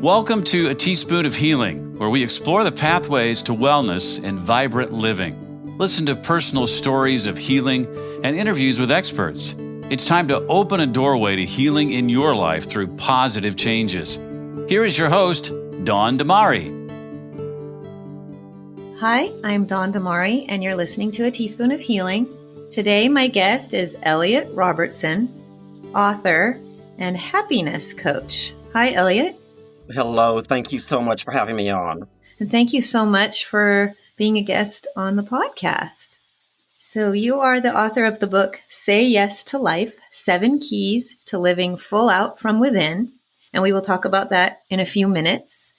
Welcome to A Teaspoon of Healing, where we explore the pathways to wellness and vibrant living. Listen to personal stories of healing and interviews with experts. It's time to open a doorway to healing in your life through positive changes. Here is your host, Dawn Damari. Hi, I'm Dawn Damari, and you're listening to A Teaspoon of Healing. Today, my guest is Elliott Robertson, author and happiness coach. Hi, Elliott. Hello. Thank you so much for having me on. And thank you so much for being a guest on the podcast. So you are the author of the book, Say Yes to Life, 7 Keys to Living Full Out from Within. And we will talk about that in a few minutes.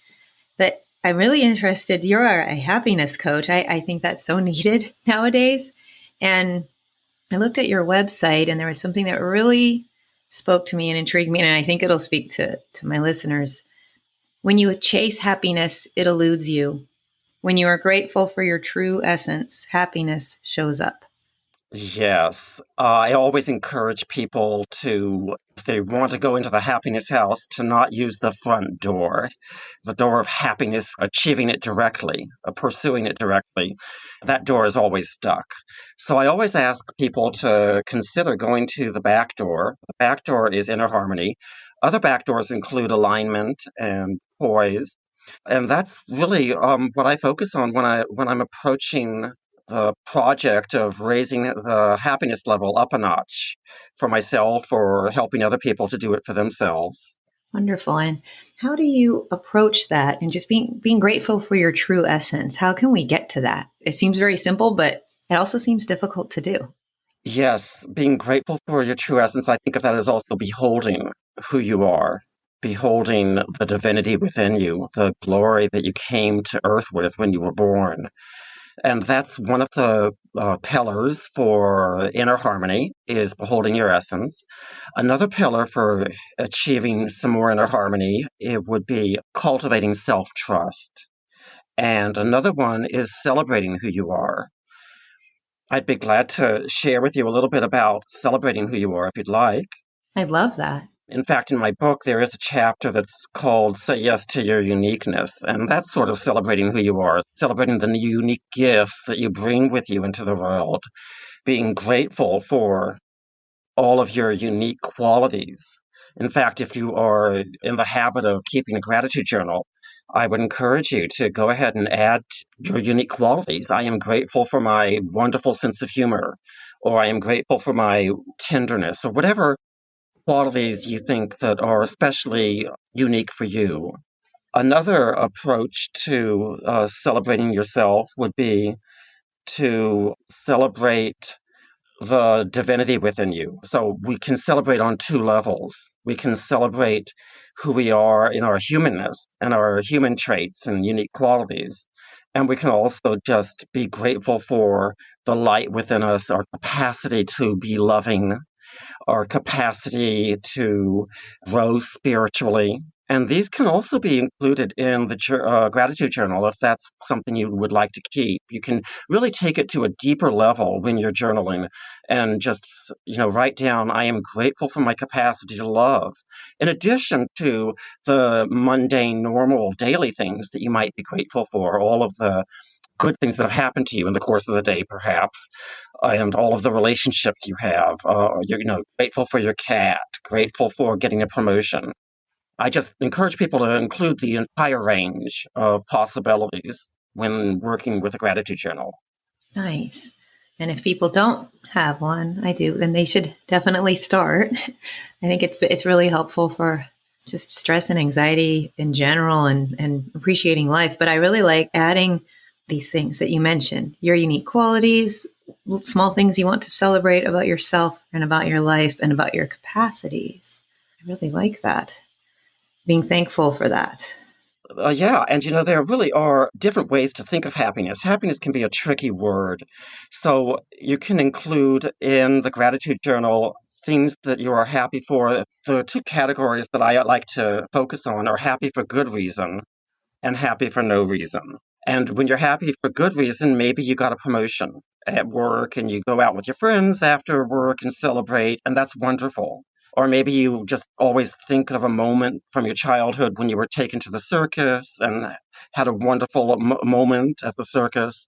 But I'm really interested. You're a happiness coach. I think that's so needed nowadays. And I looked at your website and there was something that really spoke to me and intrigued me. And I think it'll speak to my listeners. When you chase happiness, it eludes you. When you are grateful for your true essence, happiness shows up. Yes. I always encourage people to, if they want to go into the happiness house, to not use the front door, the door of happiness, achieving it directly, pursuing it directly. That door is always stuck. So I always ask people to consider going to the back door. The back door is inner harmony. Other back doors include alignment and poise. And that's really what I focus on when I'm approaching the project of raising the happiness level up a notch for myself or helping other people to do it for themselves. Wonderful. And how do you approach that and just being grateful for your true essence? How can we get to that? It seems very simple, but it also seems difficult to do. Yes, being grateful for your true essence, I think of that as also beholding who you are, beholding the divinity within you, the glory that you came to earth with when you were born. And that's one of the pillars for inner harmony is beholding your essence. Another pillar for achieving some more inner harmony, it would be cultivating self-trust. And another one is celebrating who you are. I'd be glad to share with you a little bit about celebrating who you are if you'd like. I love that. In fact, in my book, there is a chapter that's called Say Yes to Your Uniqueness. And that's sort of celebrating who you are, celebrating the unique gifts that you bring with you into the world, being grateful for all of your unique qualities. In fact, if you are in the habit of keeping a gratitude journal, I would encourage you to go ahead and add your unique qualities. I am grateful for my wonderful sense of humor, or I am grateful for my tenderness, or whatever qualities you think that are especially unique for you. Another approach to celebrating yourself would be to celebrate the divinity within you. So we can celebrate on 2 levels. We can celebrate who we are in our humanness and our human traits and unique qualities. And we can also just be grateful for the light within us, our capacity to be loving, our capacity to grow spiritually. And these can also be included in the gratitude journal if that's something you would like to keep. You can really take it to a deeper level when you're journaling and just, write down, I am grateful for my capacity to love. In addition to the mundane, normal, daily things that you might be grateful for, all of the good things that have happened to you in the course of the day, perhaps, and all of the relationships you have. You're, grateful for your cat, grateful for getting a promotion. I just encourage people to include the entire range of possibilities when working with a gratitude journal. Nice. And if people don't have one, I do, then they should definitely start. I think it's really helpful for just stress and anxiety in general and appreciating life. But I really like adding these things that you mentioned, your unique qualities, small things you want to celebrate about yourself and about your life and about your capacities. I really like that. Being thankful for that. Yeah, and there really are different ways to think of happiness. Happiness can be a tricky word. So you can include in the gratitude journal things that you are happy for. The 2 categories that I like to focus on are happy for good reason and happy for no reason. And when you're happy for good reason, maybe you got a promotion at work and you go out with your friends after work and celebrate, and that's wonderful. Or maybe you just always think of a moment from your childhood when you were taken to the circus and had a wonderful moment at the circus.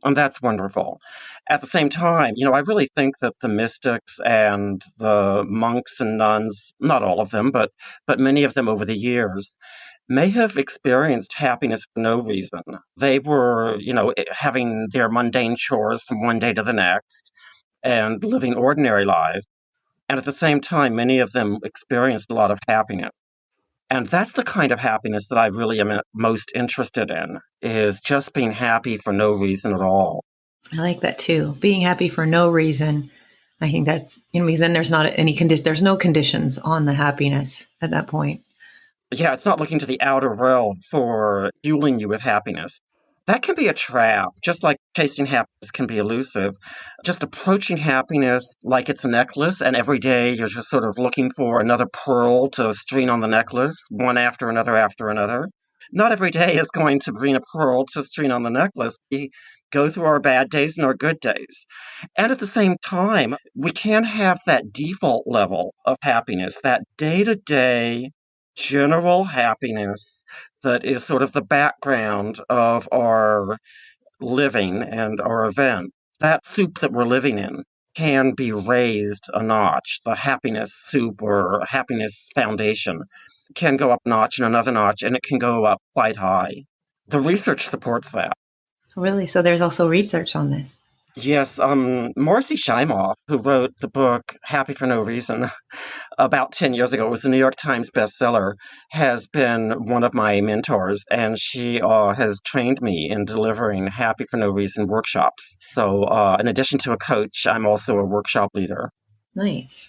And that's wonderful. At the same time, I really think that the mystics and the monks and nuns, not all of them, but many of them over the years, may have experienced happiness for no reason. They were, having their mundane chores from one day to the next and living ordinary lives. And at the same time, many of them experienced a lot of happiness. And that's the kind of happiness that I really am most interested in, is just being happy for no reason at all. I like that too. Being happy for no reason. I think that's, because then there's not any condition, there's no conditions on the happiness at that point. Yeah, it's not looking to the outer world for fueling you with happiness. That can be a trap, just like chasing happiness can be elusive. Just approaching happiness like it's a necklace, and every day you're just sort of looking for another pearl to string on the necklace, one after another after another. Not every day is going to bring a pearl to string on the necklace. We go through our bad days and our good days. And at the same time, we can have that default level of happiness, that day-to-day general happiness that is sort of the background of our living and our event. That soup that we're living in can be raised a notch. The happiness soup or happiness foundation can go up a notch and another notch, and it can go up quite high. The research supports that. Really? So there's also research on this. Yes, Morrissey Shimoff, who wrote the book Happy for No Reason about 10 years ago, it was a New York Times bestseller, has been one of my mentors, and she has trained me in delivering Happy for No Reason workshops. So in addition to a coach, I'm also a workshop leader. Nice.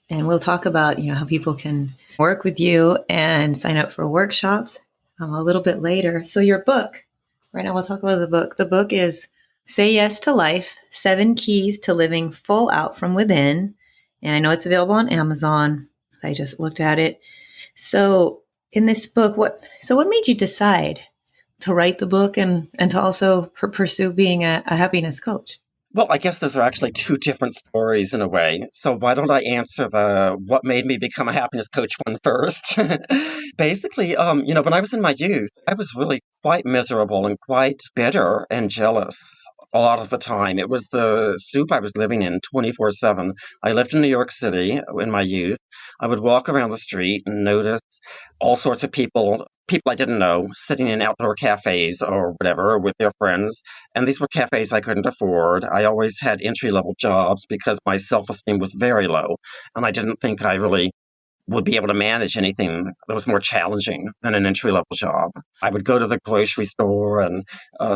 And we'll talk about, how people can work with you and sign up for workshops a little bit later. So your book, right now we'll talk about the book. The book is Say Yes to Life, 7 Keys to Living Full Out from Within. And I know it's available on Amazon. I just looked at it. So in this book, what made you decide to write the book and to also pursue being a happiness coach? Well, I guess those are actually two different stories in a way. So why don't I answer the what made me become a happiness coach one first? Basically, when I was in my youth, I was really quite miserable and quite bitter and jealous a lot of the time. It was the soup I was living in 24/7. I lived in New York City in my youth. I would walk around the street and notice all sorts of people I didn't know, sitting in outdoor cafes or whatever with their friends. And these were cafes I couldn't afford. I always had entry-level jobs because my self-esteem was very low, and I didn't think I really would be able to manage anything that was more challenging than an entry-level job. I would go to the grocery store and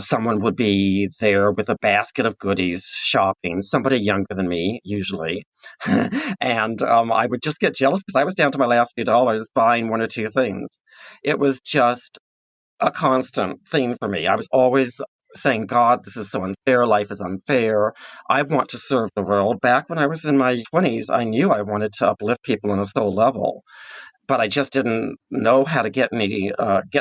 someone would be there with a basket of goodies shopping, somebody younger than me, usually. And I would just get jealous because I was down to my last few dollars buying one or two things. It was just a constant theme for me. I was always saying, God, this is so unfair. Life is unfair. I want to serve the world. Back when I was in my 20s, I knew I wanted to uplift people on a soul level, but I just didn't know how to get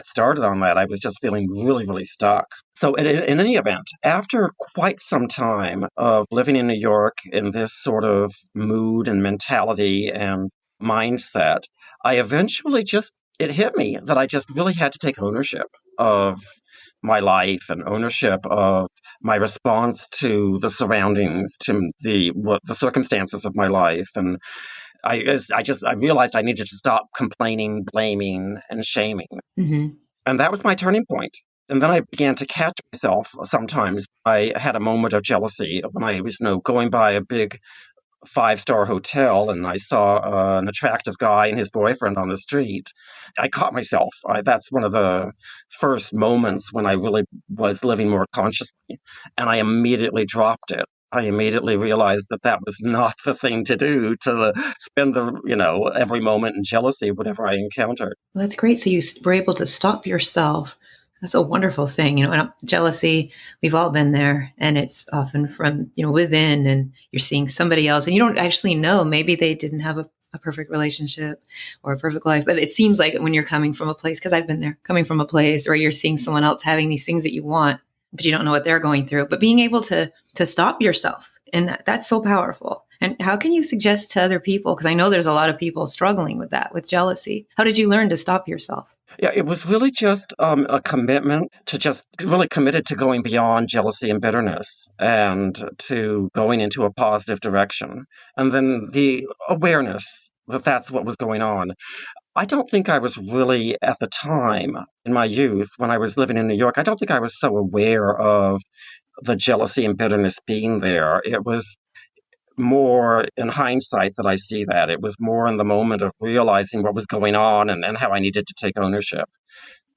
started on that. I was just feeling really, really stuck. So in any event, after quite some time of living in New York in this sort of mood and mentality and mindset, I eventually it hit me that I just really had to take ownership of my life and ownership of my response to the surroundings, to the circumstances of my life. And I realized I needed to stop complaining, blaming, and shaming. Mm-hmm. And that was my turning point. And then I began to catch myself sometimes. I had a moment of jealousy when I was, going by a big 5-star hotel and I saw an attractive guy and his boyfriend on the street. I caught myself. That's one of the first moments when I really was living more consciously. And I immediately dropped it. I immediately realized that was not the thing to do, to spend every moment in jealousy, whatever I encountered. Well, that's great. So you were able to stop yourself. That's a wonderful thing. And jealousy, we've all been there, and it's often from, within, and you're seeing somebody else and you don't actually know, maybe they didn't have a perfect relationship or a perfect life, but it seems like when you're coming from a place, because I've been there, coming from a place where you're seeing someone else having these things that you want, but you don't know what they're going through, but being able to stop yourself. And that's so powerful. And how can you suggest to other people? Because I know there's a lot of people struggling with that, with jealousy. How did you learn to stop yourself? Yeah, it was really just a commitment to just really committed to going beyond jealousy and bitterness and to going into a positive direction. And then the awareness that that's what was going on. I don't think I was really at the time in my youth when I was living in New York, I don't think I was so aware of the jealousy and bitterness being there. It was more in hindsight that I see that. It was more in the moment of realizing what was going on and how I needed to take ownership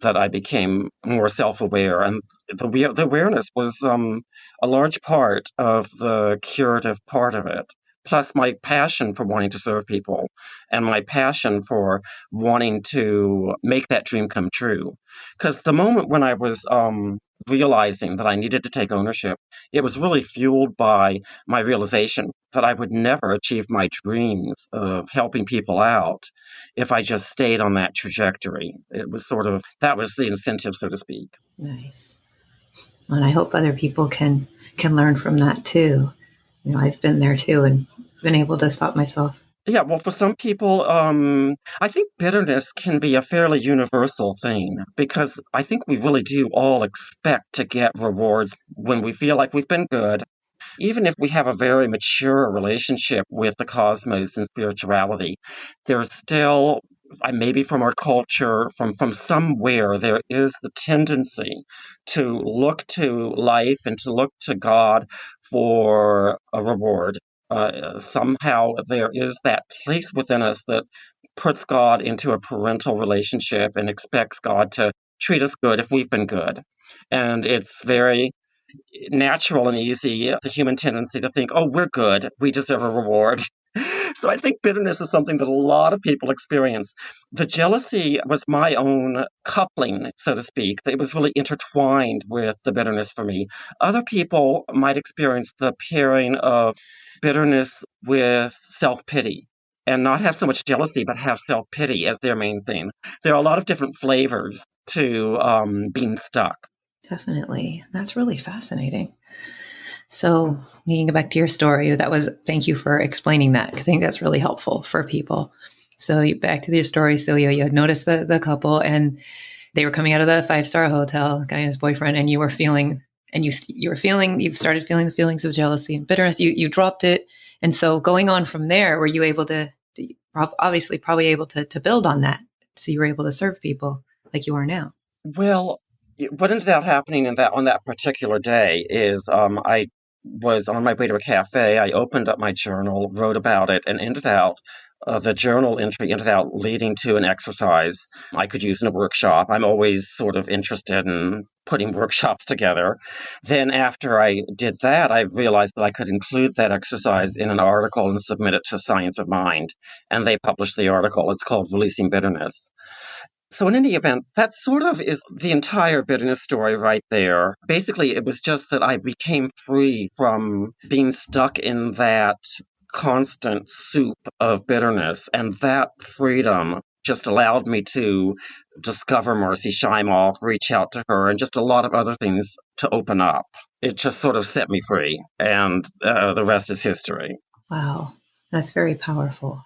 that I became more self-aware, and the awareness was a large part of the curative part of it. Plus, my passion for wanting to serve people, and my passion for wanting to make that dream come true. Because the moment when I was realizing that I needed to take ownership, it was really fueled by my realization that I would never achieve my dreams of helping people out if I just stayed on that trajectory. It was sort of, that was the incentive, so to speak. Nice. And I hope other people can learn from that too. I've been there too and been able to stop myself. Yeah, well, for some people, I think bitterness can be a fairly universal thing because I think we really do all expect to get rewards when we feel like we've been good. Even if we have a very mature relationship with the cosmos and spirituality, there's still, maybe from our culture, from somewhere, there is the tendency to look to life and to look to God for a reward. Somehow there is that place within us that puts God into a parental relationship and expects God to treat us good if we've been good. And it's very natural and easy, the human tendency to think, oh, we're good, we deserve a reward. So I think bitterness is something that a lot of people experience. The jealousy was my own coupling, so to speak. It was really intertwined with the bitterness for me. Other people might experience the pairing of bitterness with self-pity and not have so much jealousy, but have self-pity as their main thing. There are a lot of different flavors to being stuck. Definitely. That's really fascinating. So, you can go back to your story. Thank you for explaining that because I think that's really helpful for people. So, back to your story. So, you had noticed the couple and they were coming out of the 5-star hotel, the guy and his boyfriend, and you were feeling, and you started feeling the feelings of jealousy and bitterness. You dropped it. And so, going on from there, were you able to, obviously, probably able to build on that? So, you were able to serve people like you are now. Well, what ended up happening on that particular day is I was on my way to a cafe. I opened up my journal, wrote about it, and the journal entry ended out leading to an exercise I could use in a workshop. I'm always sort of interested in putting workshops together. Then after I did that, I realized that I could include that exercise in an article and submit it to Science of Mind. And they published the article. It's called Releasing Bitterness. So in any event, that sort of is the entire bitterness story right there. Basically, it was just that I became free from being stuck in that constant soup of bitterness, and that freedom just allowed me to discover Marcy Shimoff, reach out to her, and just a lot of other things to open up. It just sort of set me free, and the rest is history. Wow, that's very powerful.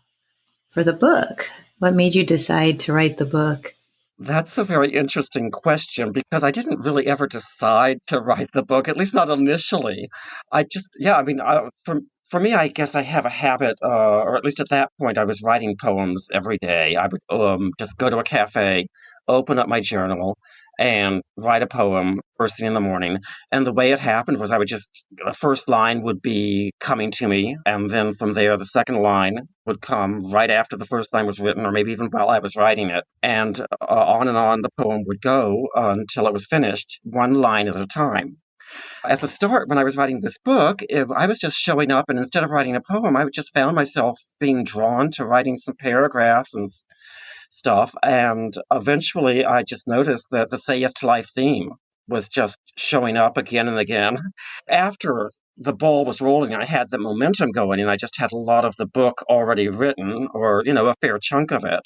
For the book, what made you decide to write the book? That's a very interesting question because I didn't really ever decide to write the book, at least not initially. I just, yeah, I mean, for me, I guess I have a habit, or at least at that point, I was writing poems every day. I would just go to a cafe, open up my journal, and write a poem first thing in the morning. And the way it happened was the first line would be coming to me, and then from there, the second line would come right after the first line was written, or maybe even while I was writing it. And on the poem would go until it was finished, one line at a time. At the start, when I was writing this book, if I was just showing up, and instead of writing a poem, I just found myself being drawn to writing some paragraphs and stuff. And eventually, I just noticed that the Say Yes to Life theme was just showing up again and again. After the ball was rolling, I had the momentum going, and I just had a lot of the book already written, or, a fair chunk of it.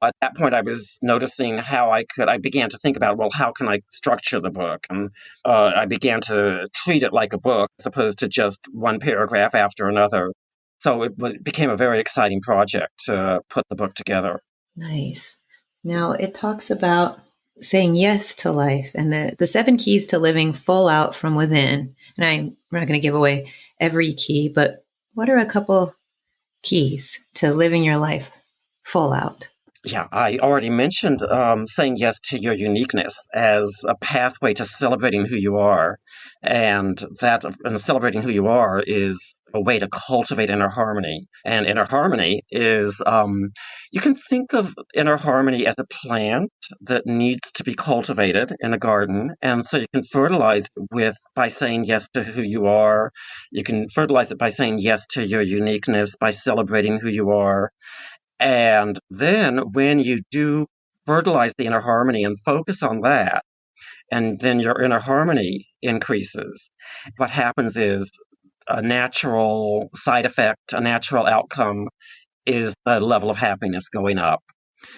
At that point, I was noticing how I began to think about, well, how can I structure the book? And I began to treat it like a book as opposed to just one paragraph after another. So it became a very exciting project to put the book together. Nice. Now it talks about saying yes to life and the 7 keys to living full out from within. And I'm not going to give away every key, but what are a couple keys to living your life full out? Yeah, I already mentioned saying yes to your uniqueness as a pathway to celebrating who you are. And celebrating who you are is a way to cultivate inner harmony. And inner harmony is, you can think of inner harmony as a plant that needs to be cultivated in a garden. And so you can fertilize by saying yes to who you are. You can fertilize it by saying yes to your uniqueness, by celebrating who you are. And then when you do fertilize the inner harmony and focus on that, and then your inner harmony increases, what happens is a natural side effect, a natural outcome is the level of happiness going up.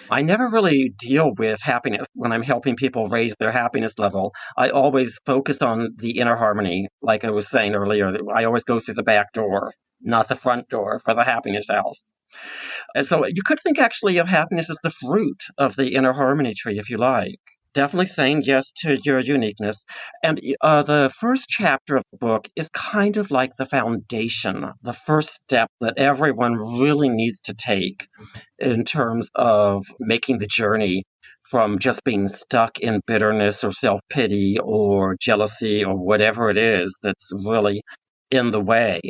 I never really deal with happiness when I'm helping people raise their happiness level. I always focus on the inner harmony. Like I was saying earlier, I always go through the back door, not the front door for the happiness house. And so you could think actually of happiness as the fruit of the inner harmony tree, if you like. Definitely saying yes to your uniqueness. And the first chapter of the book is kind of like the foundation, the first step that everyone really needs to take in terms of making the journey from just being stuck in bitterness or self-pity or jealousy or whatever it is that's really in the way.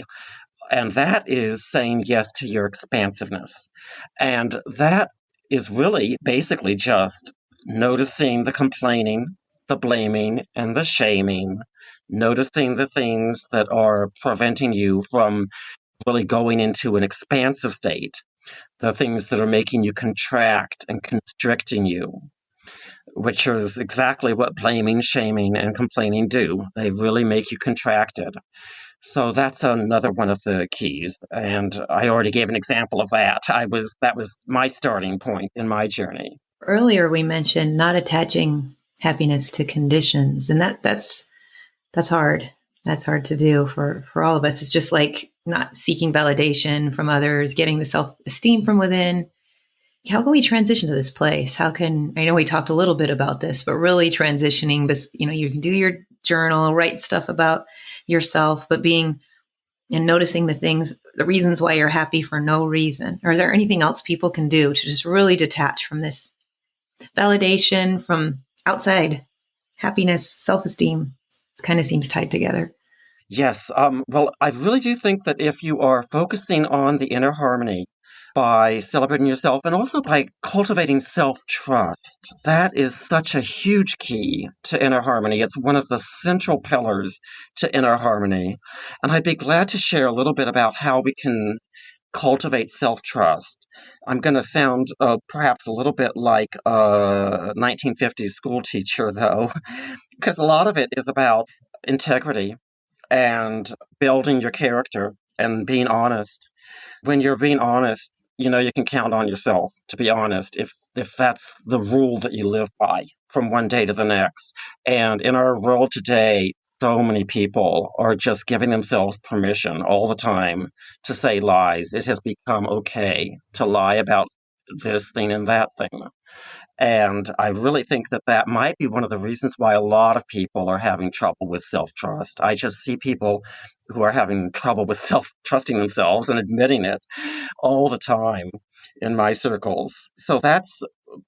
And that is saying yes to your expansiveness. And that is really basically just noticing the complaining, the blaming, and the shaming, noticing the things that are preventing you from really going into an expansive state, the things that are making you contract and constricting you, which is exactly what blaming, shaming, and complaining do. They really make you contracted. So that's another one of the keys, and I already gave an example of that. That was my starting point in my journey. Earlier, we mentioned not attaching happiness to conditions, and that's hard. That's hard to do for all of us. It's just like not seeking validation from others, getting the self-esteem from within. How can we transition to this place? I know we talked a little bit about this, but really transitioning, you can do your journal, write stuff about yourself, but being and noticing the reasons why you're happy for no reason. Or is there anything else people can do to just really detach from this validation from outside happiness, self-esteem? It kind of seems tied together. Yes, well, I really do think that if you are focusing on the inner harmony by celebrating yourself and also by cultivating self-trust, that is such a huge key to inner harmony. It's one of the central pillars to inner harmony. And I'd be glad to share a little bit about how we can cultivate self-trust. I'm going to sound perhaps a little bit like a 1950s school teacher, though, because a lot of it is about integrity and building your character and being honest. When you're being honest, you can count on yourself to be honest if that's the rule that you live by from one day to the next. And in our world today, so many people are just giving themselves permission all the time to say lies. It has become okay to lie about this thing and that thing. And I really think that that might be one of the reasons why a lot of people are having trouble with self-trust. I just see people who are having trouble with self-trusting themselves and admitting it all the time in my circles. So that's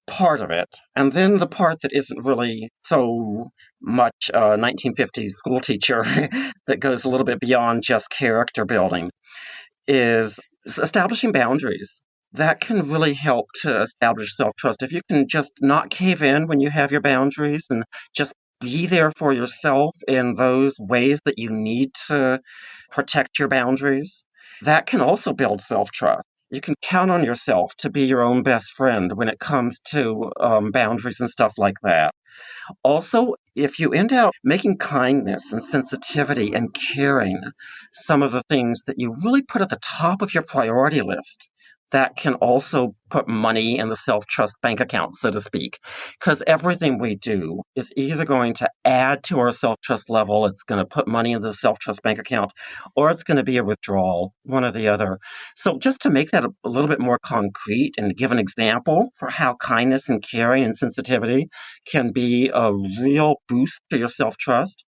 part of it. And then the part that isn't really so much a 1950s school teacher that goes a little bit beyond just character building is establishing boundaries. That can really help to establish self-trust. If you can just not cave in when you have your boundaries and just be there for yourself in those ways that you need to protect your boundaries, that can also build self-trust. You can count on yourself to be your own best friend when it comes to boundaries and stuff like that. Also, if you end up making kindness and sensitivity and caring some of the things that you really put at the top of your priority list, that can also put money in the self-trust bank account, so to speak. Because everything we do is either going to add to our self-trust level, it's going to put money in the self-trust bank account, or it's going to be a withdrawal, one or the other. So just to make that a little bit more concrete and give an example for how kindness and caring and sensitivity can be a real boost to your self-trust.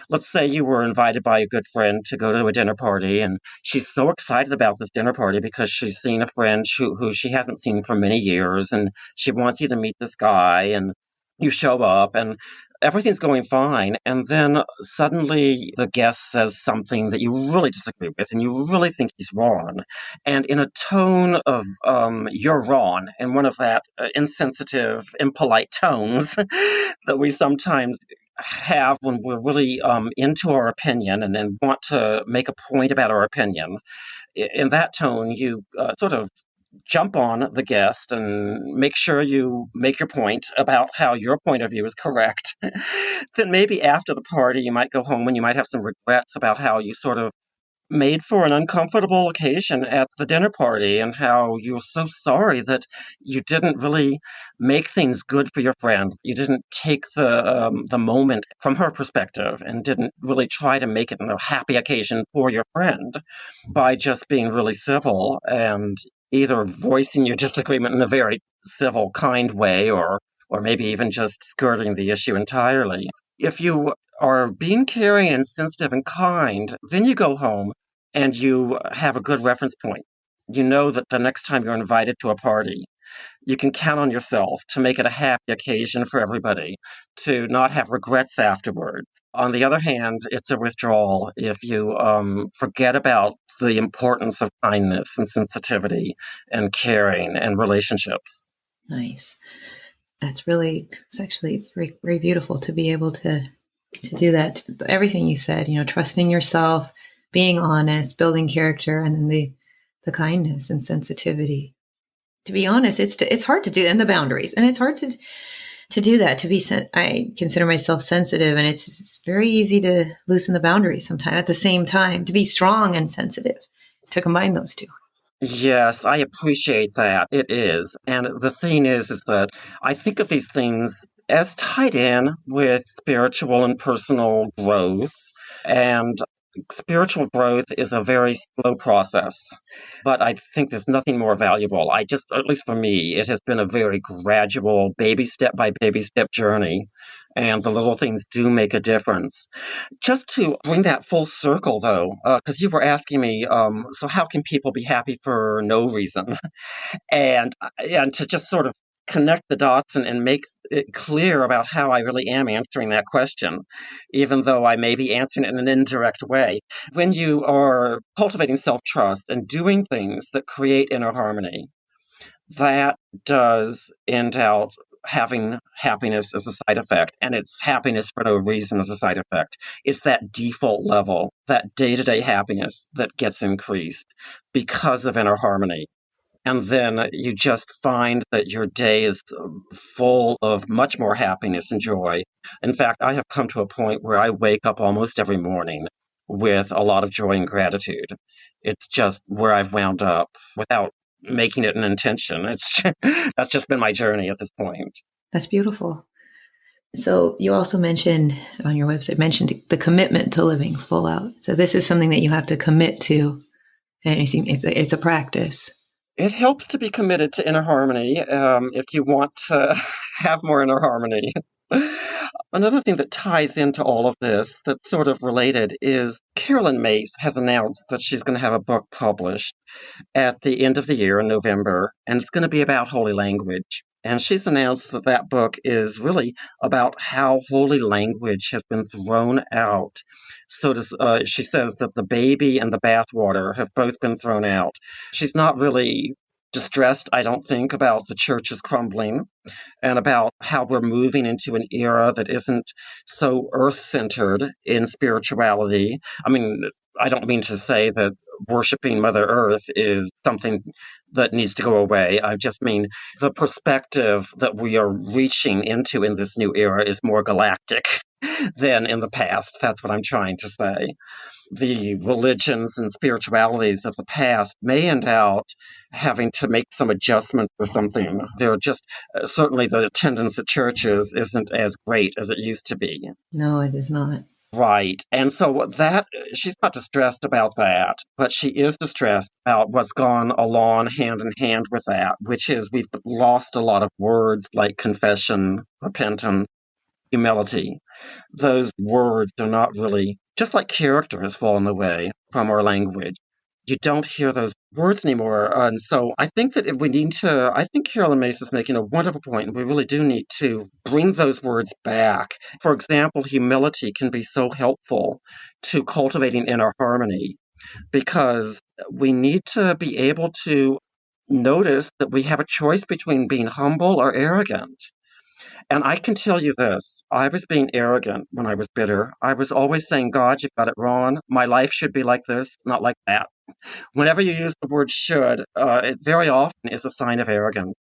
Let's say you were invited by a good friend to go to a dinner party, and she's so excited about this dinner party because she's seen a friend who she hasn't seen for many years, and she wants you to meet this guy, and you show up, and everything's going fine. And then suddenly the guest says something that you really disagree with, and you really think he's wrong. And in a tone of, you're wrong, and one of that insensitive, impolite tones that we sometimes have when we're really into our opinion and then want to make a point about our opinion. In that tone, you sort of jump on the guest and make sure you make your point about how your point of view is correct. Then maybe after the party, you might go home and you might have some regrets about how you sort of made for an uncomfortable occasion at the dinner party and how you're so sorry that you didn't really make things good for your friend. You didn't take the moment from her perspective and didn't really try to make it a happy occasion for your friend by just being really civil and either voicing your disagreement in a very civil, kind way, or maybe even just skirting the issue entirely. If you are being caring and sensitive and kind, then you go home and you have a good reference point. You know that the next time you're invited to a party, you can count on yourself to make it a happy occasion for everybody, to not have regrets afterwards. On the other hand, it's a withdrawal if you forget about the importance of kindness and sensitivity and caring and relationships. Nice. It's very, very beautiful to be able to do that. Everything you said, trusting yourself, being honest, building character, and then the kindness and sensitivity. To be honest, it's hard to do, and the boundaries, and it's hard to do that. I consider myself sensitive, and it's very easy to loosen the boundaries sometimes. At the same time, to be strong and sensitive, to combine those two. Yes, I appreciate that. It is. And the thing is that I think of these things as tied in with spiritual and personal growth. And spiritual growth is a very slow process, but I think there's nothing more valuable. At least for me, it has been a very gradual, baby step by baby step journey. And the little things do make a difference. Just to bring that full circle, though, because you were asking me, so how can people be happy for no reason? And to just sort of connect the dots and make it clear about how I really am answering that question, even though I may be answering it in an indirect way. When you are cultivating self-trust and doing things that create inner harmony, that does end out having happiness as a side effect, and it's happiness for no reason as a side effect. It's that default level, that day-to-day happiness that gets increased because of inner harmony. And then you just find that your day is full of much more happiness and joy. In fact, I have come to a point where I wake up almost every morning with a lot of joy and gratitude. It's just where I've wound up without making it an intention. That's just been my journey at this point. That's beautiful. So you also mentioned on your website, the commitment to living full out. So this is something that you have to commit to, and it's a practice. It helps to be committed to inner harmony if you want to have more inner harmony. Another thing that ties into all of this that's sort of related is Carolyn Mace has announced that she's going to have a book published at the end of the year in November, and it's going to be about holy language. And she's announced that that book is really about how holy language has been thrown out. She says that the baby and the bathwater have both been thrown out. She's not really distressed, I don't think, about the church's crumbling and about how we're moving into an era that isn't so earth-centered in spirituality. I mean, I don't mean to say that worshiping Mother Earth is something that needs to go away. I just mean the perspective that we are reaching into in this new era is more galactic than in the past. That's what I'm trying to say. The religions and spiritualities of the past may end out having to make some adjustments or something. They're just certainly the attendance at churches isn't as great as it used to be. No, it is not. Right. And so that she's not distressed about that, but she is distressed about what's gone along hand in hand with that, which is we've lost a lot of words like confession, repentance, humility. Those words are not really, just like character has fallen away from our language. You don't hear those words anymore. And so I think that if we need to, I think Carolyn Mace is making a wonderful point, and we really do need to bring those words back. For example, humility can be so helpful to cultivating inner harmony because we need to be able to notice that we have a choice between being humble or arrogant. And I can tell you this, I was being arrogant when I was bitter. I was always saying, God, you've got it wrong. My life should be like this, not like that. Whenever you use the word should, it very often is a sign of arrogance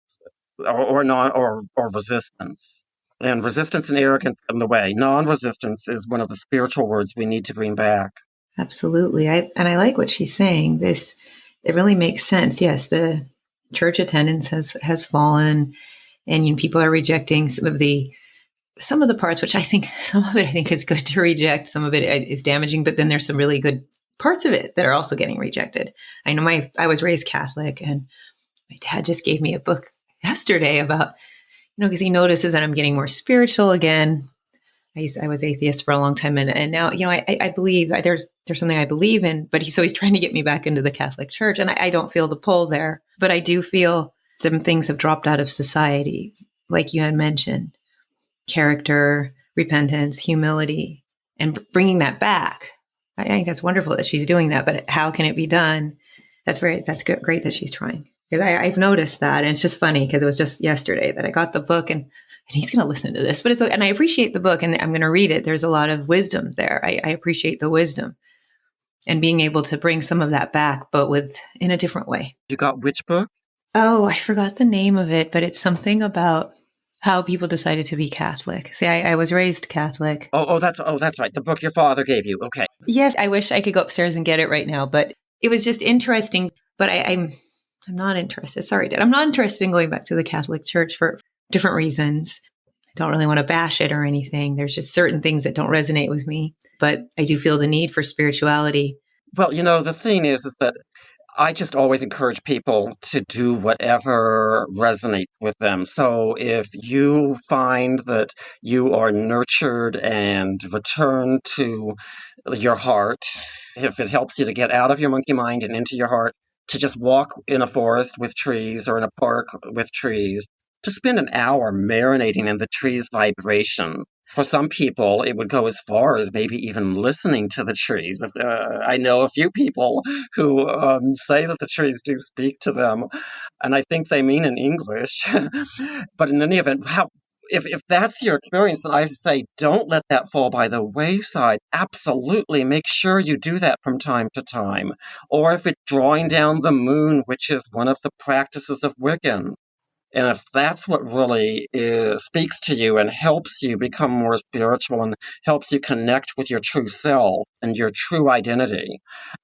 or resistance. And resistance and arrogance in the way. Non-resistance is one of the spiritual words we need to bring back. Absolutely. I like what she's saying. It really makes sense. Yes, the church attendance has fallen, and people are rejecting some of the parts, which some of it is good to reject. Some of it is damaging, but then there's some really good parts of it that are also getting rejected. I know I was raised Catholic, and my dad just gave me a book yesterday about, because he notices that I'm getting more spiritual again. I was atheist for a long time, and now, I believe there's something I believe in, but he's trying to get me back into the Catholic Church, and I don't feel the pull there, but I do feel some things have dropped out of society, like you had mentioned, character, repentance, humility, and bringing that back. I think that's wonderful that she's doing that, but how can it be done? That's great that she's trying, because I've noticed that. And it's just funny because it was just yesterday that I got the book, and he's going to listen to this, but and I appreciate the book, and I'm going to read it. There's a lot of wisdom there. I appreciate the wisdom and being able to bring some of that back, but in a different way. You got which book? Oh, I forgot the name of it, but it's something about how people decided to be Catholic. See, I was raised Catholic. Oh, that's right. The book your father gave you. Okay. Yes, I wish I could go upstairs and get it right now, but it was just interesting. But I'm not interested. Sorry, Dad. I'm not interested in going back to the Catholic Church for different reasons. I don't really want to bash it or anything. There's just certain things that don't resonate with me, but I do feel the need for spirituality. Well, the thing is that I just always encourage people to do whatever resonates with them. So if you find that you are nurtured and return to your heart, if it helps you to get out of your monkey mind and into your heart, to just walk in a forest with trees or in a park with trees, to spend an hour marinating in the tree's vibration. For some people, it would go as far as maybe even listening to the trees. I know a few people who say that the trees do speak to them, and I think they mean in English. But in any event, if that's your experience, then I say don't let that fall by the wayside. Absolutely make sure you do that from time to time. Or if it's drawing down the moon, which is one of the practices of Wiccan, and if that's what really speaks to you and helps you become more spiritual and helps you connect with your true self and your true identity,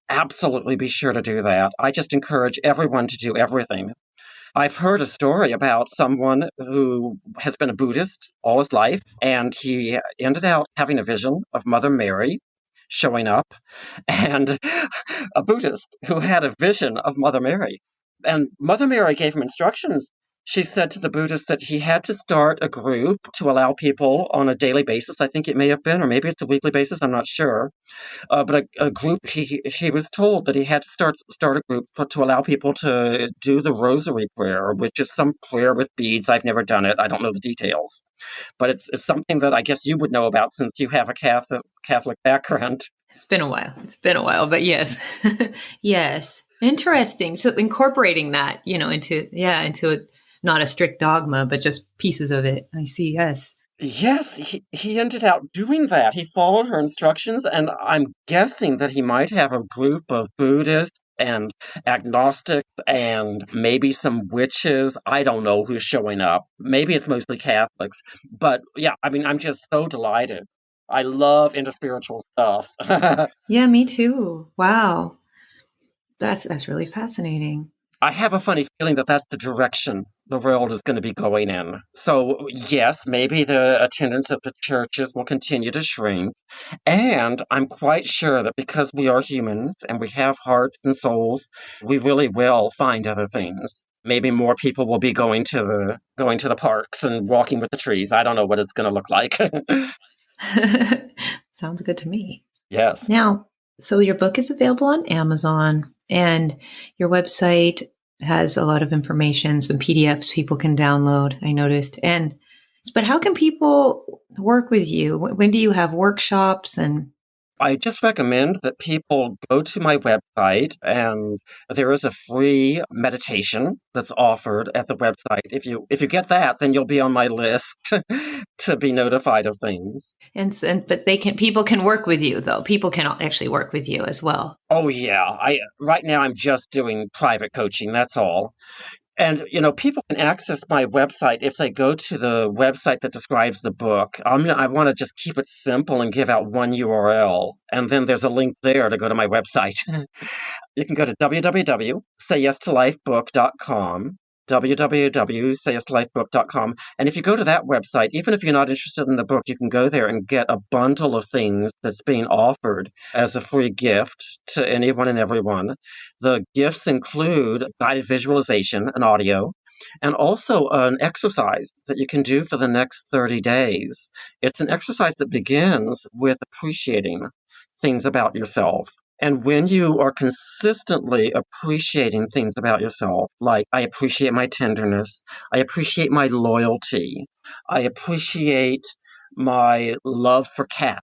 absolutely be sure to do that. I just encourage everyone to do everything. I've heard a story about someone who has been a Buddhist all his life, and he ended up having a vision of Mother Mary showing up, and a Buddhist who had a vision of Mother Mary. And Mother Mary gave him instructions. She said to the Buddhist that he had to start a group to allow people on a daily basis. I think it may have been, or maybe it's a weekly basis. I'm not sure. But a group. He was told that he had to start a group to allow people to do the Rosary prayer, which is some prayer with beads. I've never done it. I don't know the details, but it's something that I guess you would know about since you have a Catholic background. It's been a while, but yes, yes, interesting. So incorporating that, into not a strict dogma, but just pieces of it. I see. Yes. Yes, he ended up doing that. He followed her instructions, and I'm guessing that he might have a group of Buddhists and agnostics and maybe some witches. I don't know who's showing up. Maybe it's mostly Catholics. But yeah, I mean, I'm just so delighted. I love interspiritual stuff. Yeah, me too. Wow. That's really fascinating. I have a funny feeling that that's the direction the world is going to be going in. So, yes, maybe the attendance of the churches will continue to shrink. And I'm quite sure that because we are humans and we have hearts and souls, we really will find other things. Maybe more people will be going to the parks and walking with the trees. I don't know what it's going to look like. Sounds good to me. Yes. Now, so your book is available on Amazon and your website has a lot of information, some PDFs people can download, I noticed. But how can people work with you? When do you have workshops and I just recommend that people go to my website, and there is a free meditation that's offered at the website. If you get that, then you'll be on my list to be notified of things. and but people can work with you though. People can actually work with you as well. Oh yeah, I right now I'm just doing private coaching, that's all. And people can access my website if they go to the website that describes the book. I want to just keep it simple and give out one URL, and then there's a link there to go to my website. You can go to www.sayyestolifebook.com, www.sayyestolifebook.com, and if you go to that website, even if you're not interested in the book, you can go there and get a bundle of things that's being offered as a free gift to anyone and everyone. The gifts include guided visualization and audio, and also an exercise that you can do for the next 30 days. It's an exercise that begins with appreciating things about yourself. And when you are consistently appreciating things about yourself, like I appreciate my tenderness, I appreciate my loyalty, I appreciate my love for cats.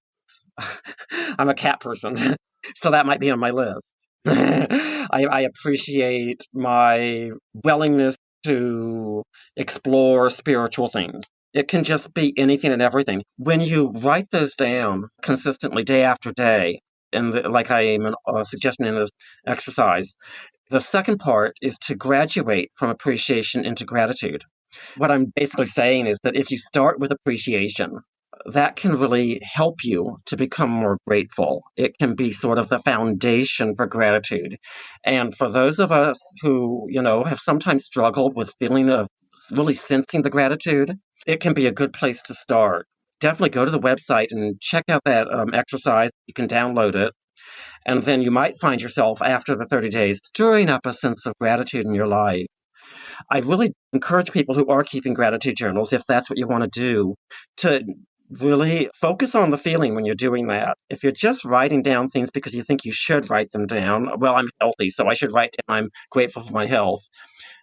I'm a cat person, so that might be on my list. I appreciate my willingness to explore spiritual things. It can just be anything and everything. When you write those down consistently day after day, and like I am suggesting in this exercise, the second part is to graduate from appreciation into gratitude. What I'm basically saying is that if you start with appreciation, that can really help you to become more grateful. It can be sort of the foundation for gratitude. And for those of us who, have sometimes struggled with feeling of really sensing the gratitude, it can be a good place to start. Definitely go to the website and check out that exercise. You can download it. And then you might find yourself after the 30 days stirring up a sense of gratitude in your life. I really encourage people who are keeping gratitude journals, if that's what you want to do, to really focus on the feeling when you're doing that. If you're just writing down things because you think you should write them down, well, I'm healthy, so I should write down I'm grateful for my health,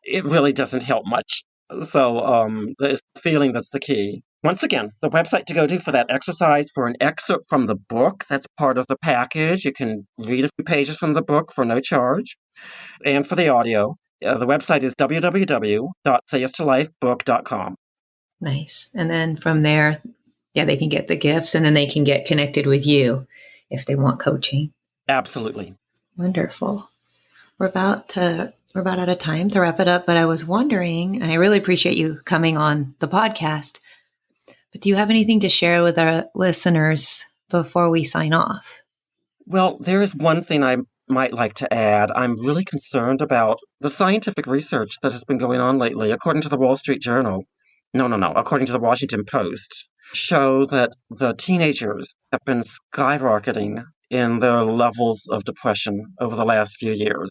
it really doesn't help much. So it's the feeling that's the key. Once again, the website to go to for that exercise, for an excerpt from the book, that's part of the package. You can read a few pages from the book for no charge. And for the audio, the website is www.sayyestolifebook.com. Nice. And then from there, yeah, they can get the gifts and then they can get connected with you if they want coaching. Absolutely. Wonderful. We're about out of time to wrap it up, but I was wondering, and I really appreciate you coming on the podcast, but do you have anything to share with our listeners before we sign off? Well, there is one thing I might like to add. I'm really concerned about the scientific research that has been going on lately, according to the Wall Street Journal. No, according to the Washington Post, show that the teenagers have been skyrocketing in their levels of depression over the last few years.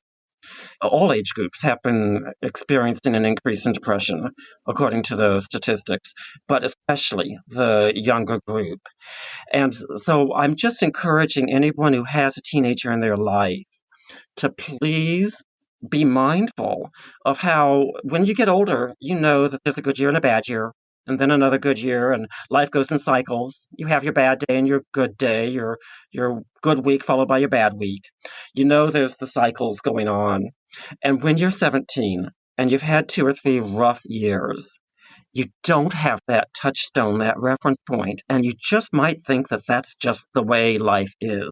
All age groups have been experiencing an increase in depression, according to the statistics, but especially the younger group. And so I'm just encouraging anyone who has a teenager in their life to please be mindful of how, when you get older, you know that there's a good year and a bad year, and then another good year, and life goes in cycles. You have your bad day and your good day, your good week followed by your bad week. You know there's the cycles going on. And when you're 17 and you've had 2 or 3 rough years, you don't have that touchstone, that reference point, and you just might think that that's just the way life is.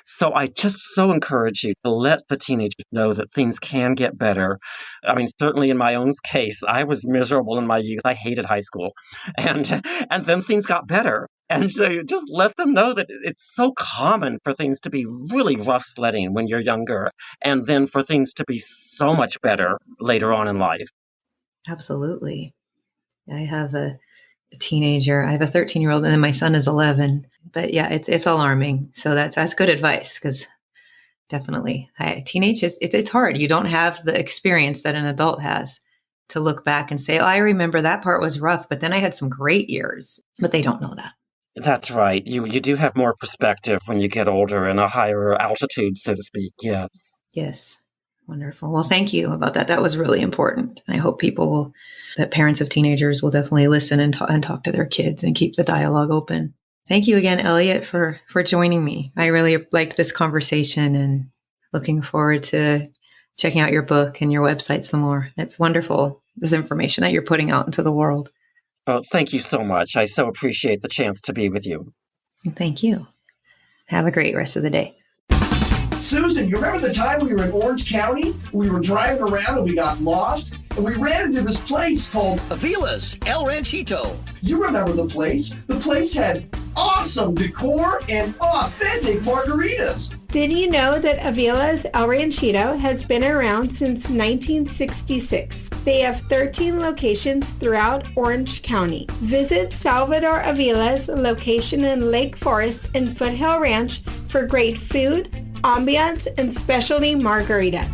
So I just so encourage you to let the teenagers know that things can get better. I mean, certainly in my own case, I was miserable in my youth. I hated high school. And then things got better. And so you just let them know that it's so common for things to be really rough sledding when you're younger, and then for things to be so much better later on in life. Absolutely. I have a teenager. I have a 13-year-old, and then my son is 11. But yeah, it's alarming. So that's good advice, because definitely, teenage it's hard. You don't have the experience that an adult has to look back and say, "Oh, I remember that part was rough, but then I had some great years." But they don't know that. That's right. You do have more perspective when you get older and a higher altitude, so to speak. Yes. Yes. Wonderful. Well, thank you about that. That was really important. I hope that parents of teenagers will definitely listen and talk to their kids and keep the dialogue open. Thank you again, Elliott, for joining me. I really liked this conversation and looking forward to checking out your book and your website some more. It's wonderful, this information that you're putting out into the world. Oh, thank you so much. I so appreciate the chance to be with you. Thank you. Have a great rest of the day. Susan, you remember the time we were in Orange County? We were driving around and we got lost, and we ran into this place called Avila's El Ranchito. You remember the place? The place had awesome decor and authentic margaritas. Did you know that Avila's El Ranchito has been around since 1966? They have 13 locations throughout Orange County. Visit Salvador Avila's location in Lake Forest and Foothill Ranch for great food, ambiance, and specialty margaritas.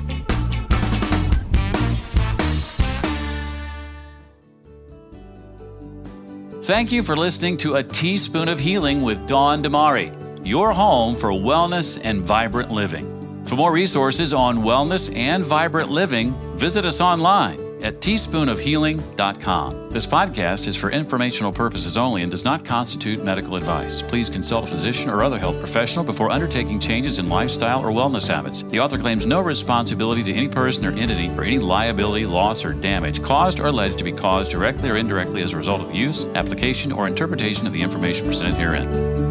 Thank you for listening to A Teaspoon of Healing with Dawn Damari, your home for wellness and vibrant living. For more resources on wellness and vibrant living, visit us online at teaspoonofhealing.com. This podcast is for informational purposes only and does not constitute medical advice. Please consult a physician or other health professional before undertaking changes in lifestyle or wellness habits. The author claims no responsibility to any person or entity for any liability, loss, or damage caused or alleged to be caused directly or indirectly as a result of use, application, or interpretation of the information presented herein.